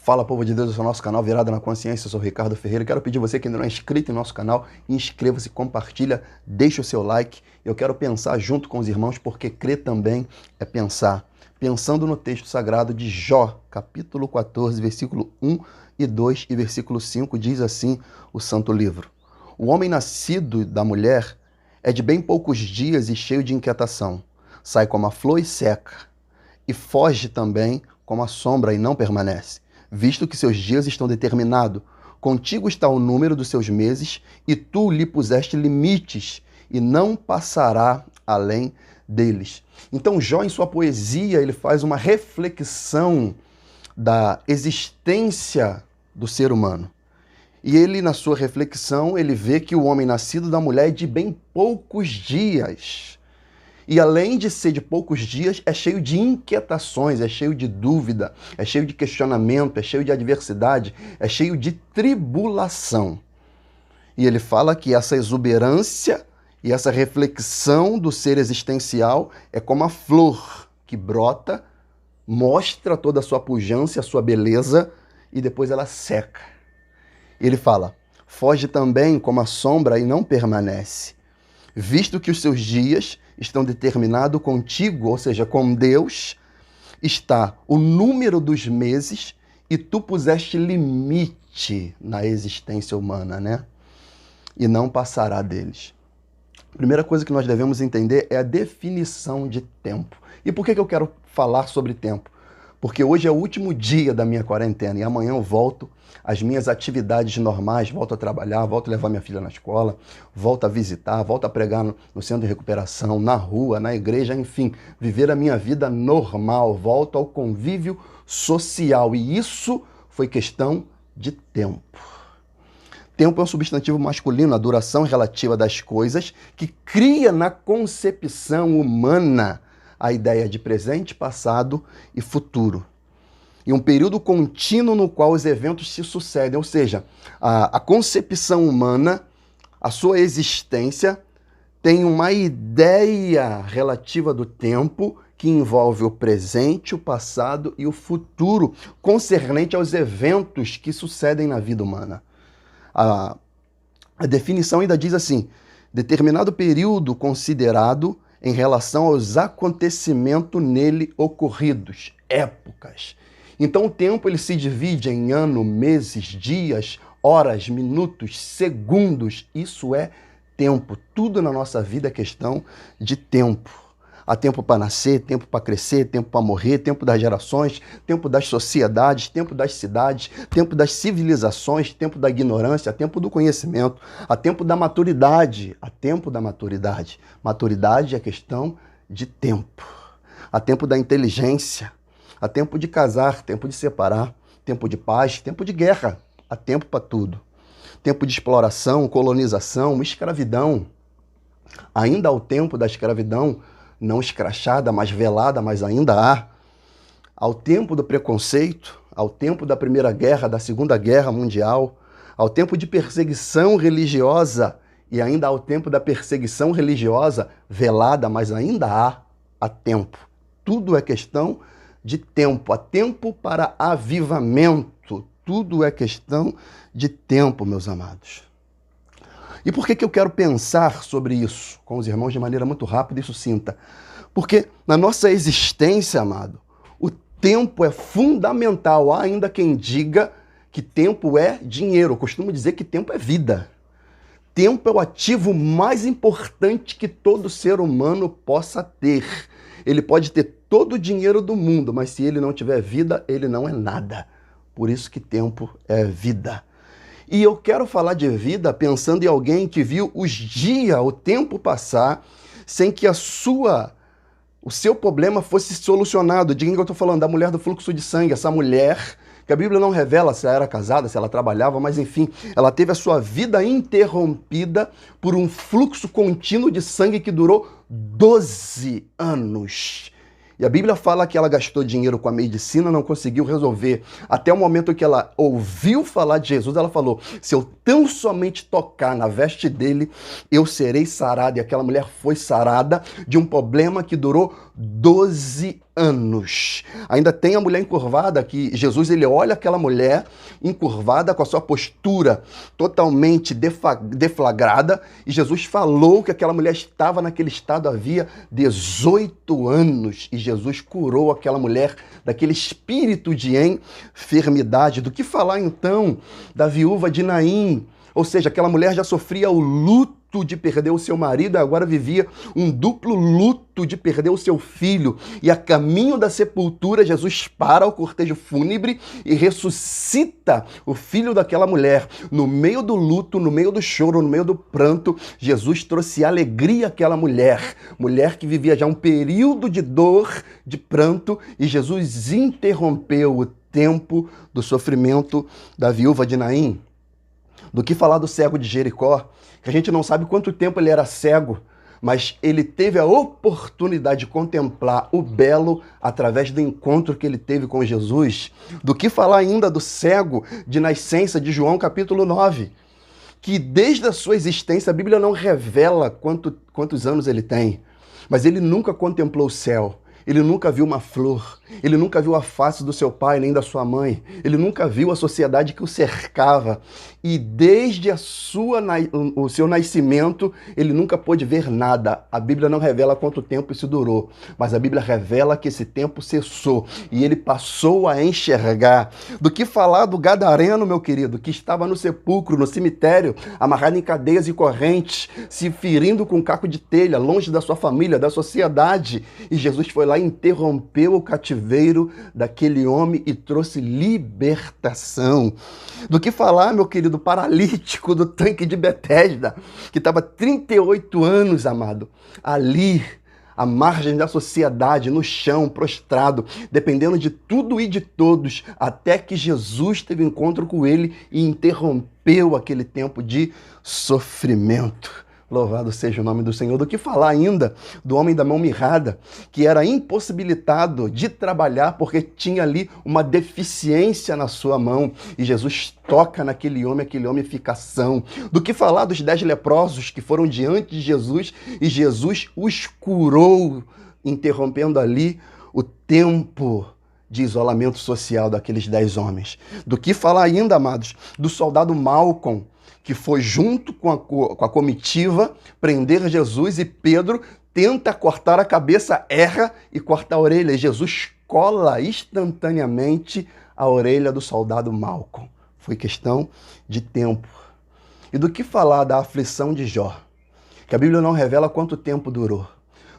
Fala, povo de Deus, esse é o nosso canal Virada na Consciência, eu sou o Ricardo Ferreira. Quero pedir a você que ainda não é inscrito em nosso canal, inscreva-se, compartilha, deixa o seu like. Eu quero pensar junto com os irmãos, porque crer também é pensar. Pensando no texto sagrado de Jó, capítulo 14, versículo 1 e 2 e versículo 5, diz assim o santo livro: O homem nascido da mulher é de bem poucos dias e cheio de inquietação. Sai como a flor e seca, e foge também como a sombra e não permanece. Visto que seus dias estão determinados, contigo está o número dos seus meses, e tu lhe puseste limites, e não passará além deles. Então Jó, em sua poesia, ele faz uma reflexão da existência do ser humano. E ele, na sua reflexão, ele vê que o homem nascido da mulher é de bem poucos dias. E além de ser de poucos dias, é cheio de inquietações, é cheio de dúvida, é cheio de questionamento, é cheio de adversidade, é cheio de tribulação. E ele fala que essa exuberância e essa reflexão do ser existencial é como a flor que brota, mostra toda a sua pujança, a sua beleza, e depois ela seca. Ele fala: foge também como a sombra e não permanece. Visto que os seus dias estão determinados contigo, ou seja, com Deus, está o número dos meses e tu puseste limite na existência humana, né? E não passará deles. A primeira coisa que nós devemos entender é a definição de tempo. E por que eu quero falar sobre tempo? Porque hoje é o último dia da minha quarentena e amanhã eu volto às minhas atividades normais, volto a trabalhar, volto a levar minha filha na escola, volto a visitar, volto a pregar no centro de recuperação, na rua, na igreja, enfim, viver a minha vida normal, volto ao convívio social. E isso foi questão de tempo. Tempo é um substantivo masculino, a duração relativa das coisas, que cria na concepção humana a ideia de presente, passado e futuro. E um período contínuo no qual os eventos se sucedem, ou seja, a concepção humana, a sua existência, tem uma ideia relativa do tempo que envolve o presente, o passado e o futuro, concernente aos eventos que sucedem na vida humana. A definição ainda diz assim: determinado período considerado em relação aos acontecimentos nele ocorridos, épocas. Então o tempo ele se divide em ano, meses, dias, horas, minutos, segundos. Isso é tempo. Tudo na nossa vida é questão de tempo. Há tempo para nascer, tempo para crescer, tempo para morrer, tempo das gerações, tempo das sociedades, tempo das cidades, tempo das civilizações, tempo da ignorância, tempo do conhecimento, há tempo da maturidade, há tempo da maturidade. Maturidade é questão de tempo. Há tempo da inteligência, há tempo de casar, tempo de separar, tempo de paz, tempo de guerra, há tempo para tudo. Tempo de exploração, colonização, escravidão. Ainda há o tempo da escravidão, não escrachada, mas velada, mas ainda há. Ao tempo do preconceito, ao tempo da Primeira Guerra, da Segunda Guerra Mundial, ao tempo de perseguição religiosa, e ainda ao tempo da perseguição religiosa velada, mas ainda há tempo. Tudo é questão de tempo. Há tempo para avivamento. Tudo é questão de tempo, meus amados. E por que eu quero pensar sobre isso com os irmãos de maneira muito rápida e sucinta? Porque na nossa existência, amado, o tempo é fundamental. Há ainda quem diga que tempo é dinheiro. Eu costumo dizer que tempo é vida. Tempo é o ativo mais importante que todo ser humano possa ter. Ele pode ter todo o dinheiro do mundo, mas se ele não tiver vida, ele não é nada. Por isso que tempo é vida. E eu quero falar de vida pensando em alguém que viu os dias, o tempo passar, sem que o seu problema fosse solucionado. De quem eu estou falando? Da mulher do fluxo de sangue. Essa mulher, que a Bíblia não revela se ela era casada, se ela trabalhava, mas enfim, ela teve a sua vida interrompida por um fluxo contínuo de sangue que durou 12 anos. E a Bíblia fala que ela gastou dinheiro com a medicina, não conseguiu resolver. Até o momento que ela ouviu falar de Jesus, ela falou: se eu tão somente tocar na veste dele, eu serei sarada. E aquela mulher foi sarada de um problema que durou 12 anos. Ainda tem a mulher encurvada, que Jesus ele olha aquela mulher encurvada com a sua postura totalmente deflagrada, e Jesus falou que aquela mulher estava naquele estado havia 18 anos, e Jesus curou aquela mulher daquele espírito de enfermidade. Do que falar então da viúva de Naim? Ou seja, aquela mulher já sofria o luto de perder o seu marido e agora vivia um duplo luto de perder o seu filho. E a caminho da sepultura, Jesus para o cortejo fúnebre e ressuscita o filho daquela mulher. No meio do luto, no meio do choro, no meio do pranto, Jesus trouxe alegria àquela mulher. Mulher que vivia já um período de dor, de pranto, e Jesus interrompeu o tempo do sofrimento da viúva de Naim. Do que falar do cego de Jericó, que a gente não sabe quanto tempo ele era cego, mas ele teve a oportunidade de contemplar o belo através do encontro que ele teve com Jesus. Do que falar ainda do cego de nascença de João capítulo 9, que desde a sua existência a Bíblia não revela quantos anos ele tem, mas ele nunca contemplou o céu. Ele nunca viu uma flor, ele nunca viu a face do seu pai nem da sua mãe, ele nunca viu a sociedade que o cercava. E desde o seu nascimento, ele nunca pôde ver nada. A Bíblia não revela quanto tempo isso durou, mas a Bíblia revela que esse tempo cessou e ele passou a enxergar. Do que falar do gadareno, meu querido, que estava no sepulcro, no cemitério, amarrado em cadeias e correntes, se ferindo com um caco de telha, longe da sua família, da sociedade. E Jesus foi lá, interrompeu o cativeiro daquele homem e trouxe libertação. Do que falar, meu querido, paralítico do tanque de Betesda, que estava 38 anos, amado, ali, à margem da sociedade, no chão, prostrado, dependendo de tudo e de todos, até que Jesus teve encontro com ele e interrompeu aquele tempo de sofrimento. Louvado seja o nome do Senhor. Do que falar ainda do homem da mão mirrada, que era impossibilitado de trabalhar porque tinha ali uma deficiência na sua mão. E Jesus toca naquele homem, aquele homem fica são. Do que falar dos 10 leprosos que foram diante de Jesus e Jesus os curou, interrompendo ali o tempo de isolamento social daqueles 10 homens. Do que falar ainda, amados, do soldado Malcolm, que foi junto com a comitiva prender Jesus, e Pedro tenta cortar a cabeça, erra e corta a orelha. E Jesus cola instantaneamente a orelha do soldado Malcolm. Foi questão de tempo. E do que falar da aflição de Jó, que a Bíblia não revela quanto tempo durou.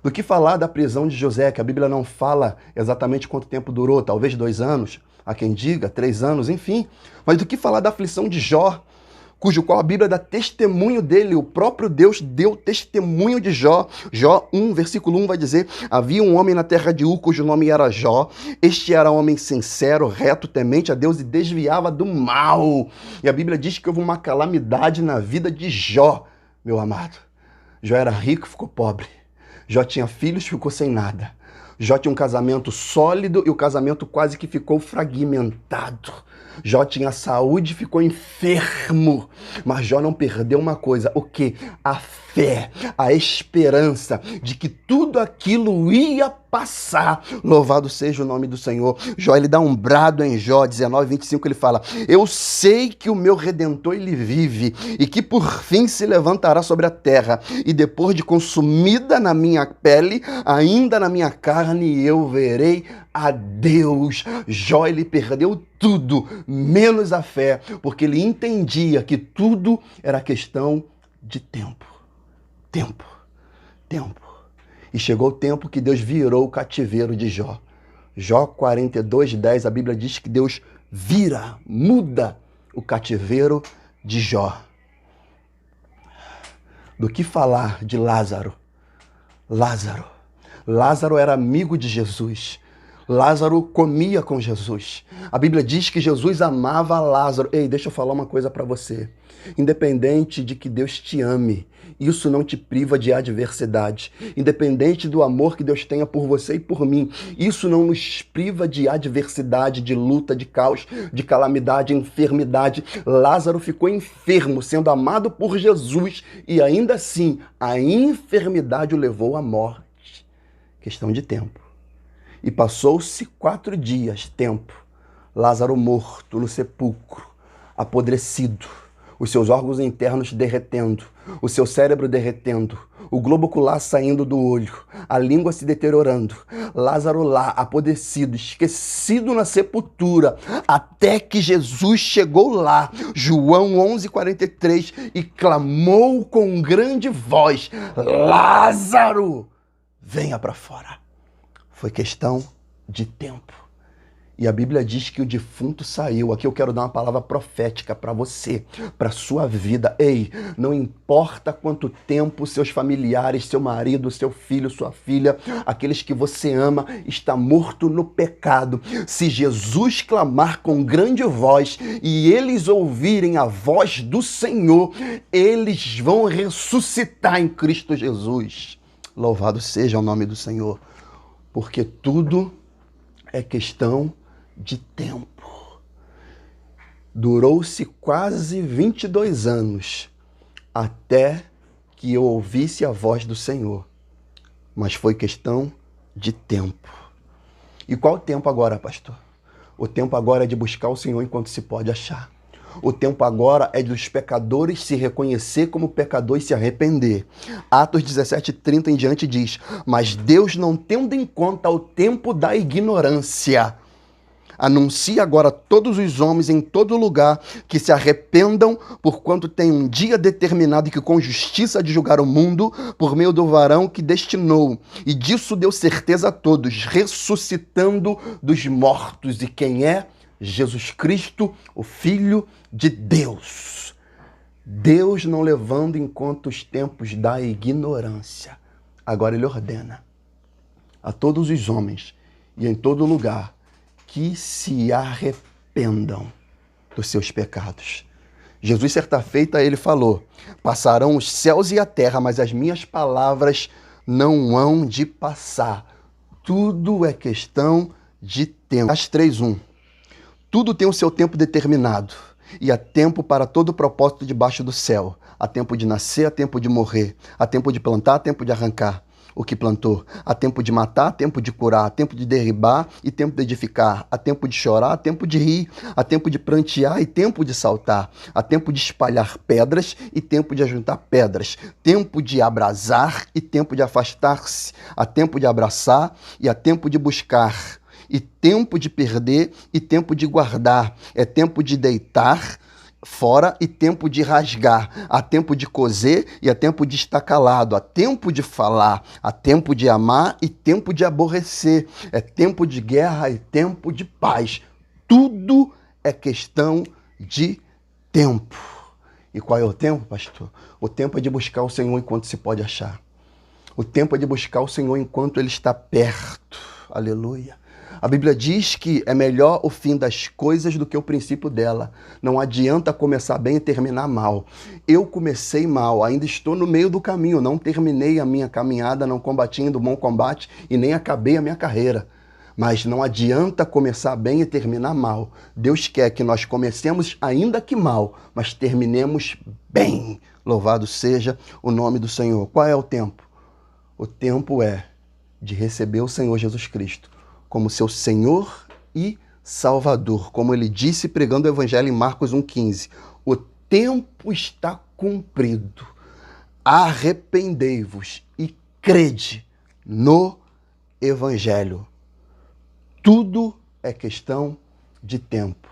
Do que falar da prisão de José, que a Bíblia não fala exatamente quanto tempo durou, talvez 2 anos, há quem diga 3 anos, enfim. Mas do que falar da aflição de Jó, cujo qual a Bíblia dá testemunho dele, o próprio Deus deu testemunho de Jó. Jó 1, versículo 1 vai dizer: havia um homem na terra de Ur, cujo nome era Jó. Este era um homem sincero, reto, temente a Deus e desviava do mal. E a Bíblia diz que houve uma calamidade na vida de Jó, meu amado. Jó era rico, ficou pobre. Jó tinha filhos, ficou sem nada. Jó tinha um casamento sólido e o casamento quase que ficou fragmentado. Jó tinha saúde, ficou enfermo. Mas Jó não perdeu uma coisa. O quê? A fé, a esperança de que tudo aquilo ia passar. Louvado seja o nome do Senhor. Jó, ele dá um brado em Jó 19, 25, ele fala: eu sei que o meu Redentor ele vive e que por fim se levantará sobre a terra, e depois de consumida na minha pele, ainda na minha carne eu verei a Deus. Jó, ele perdeu tudo, menos a fé, porque ele entendia que tudo era questão de tempo. Tempo. E chegou o tempo que Deus virou o cativeiro de Jó. Jó 42, 10, a Bíblia diz que Deus muda o cativeiro de Jó. Do que falar de Lázaro? Lázaro era amigo de Jesus. Lázaro comia com Jesus. A Bíblia diz que Jesus amava Lázaro. Ei, deixa eu falar uma coisa para você. Independente de que Deus te ame, isso não te priva de adversidade. Independente do amor que Deus tenha por você e por mim, isso não nos priva de adversidade, de luta, de caos, de calamidade, enfermidade. Lázaro ficou enfermo, sendo amado por Jesus, e ainda assim a enfermidade o levou à morte. Questão de tempo. E passou-se 4 dias, tempo, Lázaro morto no sepulcro, apodrecido, os seus órgãos internos derretendo, o seu cérebro derretendo, o globo ocular saindo do olho, a língua se deteriorando, Lázaro lá, apodrecido, esquecido na sepultura, até que Jesus chegou lá, João 11:43, e clamou com grande voz: Lázaro, venha para fora. Foi questão de tempo. E a Bíblia diz que o defunto saiu. Aqui eu quero dar uma palavra profética para você, para sua vida. Ei, não importa quanto tempo seus familiares, seu marido, seu filho, sua filha, aqueles que você ama, está morto no pecado. Se Jesus clamar com grande voz e eles ouvirem a voz do Senhor, eles vão ressuscitar em Cristo Jesus. Louvado seja o nome do Senhor, porque tudo é questão de tempo. Durou-se quase 22 anos até que eu ouvisse a voz do Senhor, mas foi questão de tempo. E qual o tempo agora, pastor? O tempo agora é de buscar o Senhor enquanto se pode achar. O tempo agora é dos pecadores se reconhecer como pecador e se arrepender. Atos 17:30 em diante diz: mas Deus, não tendo em conta o tempo da ignorância, anuncia agora a todos os homens em todo lugar que se arrependam, porquanto tem um dia determinado e que com justiça há de julgar o mundo por meio do varão que destinou. E disso deu certeza a todos, ressuscitando dos mortos. E quem é? Jesus Cristo, o Filho de Deus. Deus não levando em conta os tempos da ignorância. Agora ele ordena a todos os homens e em todo lugar que se arrependam dos seus pecados. Jesus, certa feita, ele falou: passarão os céus e a terra, mas as minhas palavras não hão de passar. Tudo é questão de tempo. As 3:1. Tudo tem o seu tempo determinado, e há tempo para todo propósito debaixo do céu. Há tempo de nascer, há tempo de morrer. Há tempo de plantar, há tempo de arrancar o que plantou. Há tempo de matar, há tempo de curar. Há tempo de derribar e tempo de edificar. Há tempo de chorar, há tempo de rir. Há tempo de prantear e tempo de saltar. Há tempo de espalhar pedras e tempo de ajuntar pedras. Tempo de abrasar e tempo de afastar-se. Há tempo de abraçar e há tempo de buscar. E tempo de perder e tempo de guardar. É tempo de deitar fora e tempo de rasgar. Há tempo de coser e há tempo de estar calado. Há tempo de falar, há tempo de amar e tempo de aborrecer. É tempo de guerra e tempo de paz. Tudo é questão de tempo. E qual é o tempo, pastor? O tempo é de buscar o Senhor enquanto se pode achar. O tempo é de buscar o Senhor enquanto Ele está perto. Aleluia. A Bíblia diz que é melhor o fim das coisas do que o princípio dela. Não adianta começar bem e terminar mal. Eu comecei mal, ainda estou no meio do caminho, não terminei a minha caminhada, não combati ainda o bom combate e nem acabei a minha carreira. Mas não adianta começar bem e terminar mal. Deus quer que nós comecemos ainda que mal, mas terminemos bem. Louvado seja o nome do Senhor. Qual é o tempo? O tempo é de receber o Senhor Jesus Cristo como seu Senhor e Salvador. Como ele disse pregando o Evangelho em Marcos 1,15. O tempo está cumprido. Arrependei-vos e crede no Evangelho. Tudo é questão de tempo.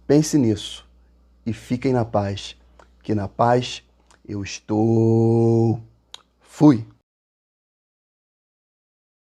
Pense nisso e fiquem na paz, que na paz eu estou. Fui.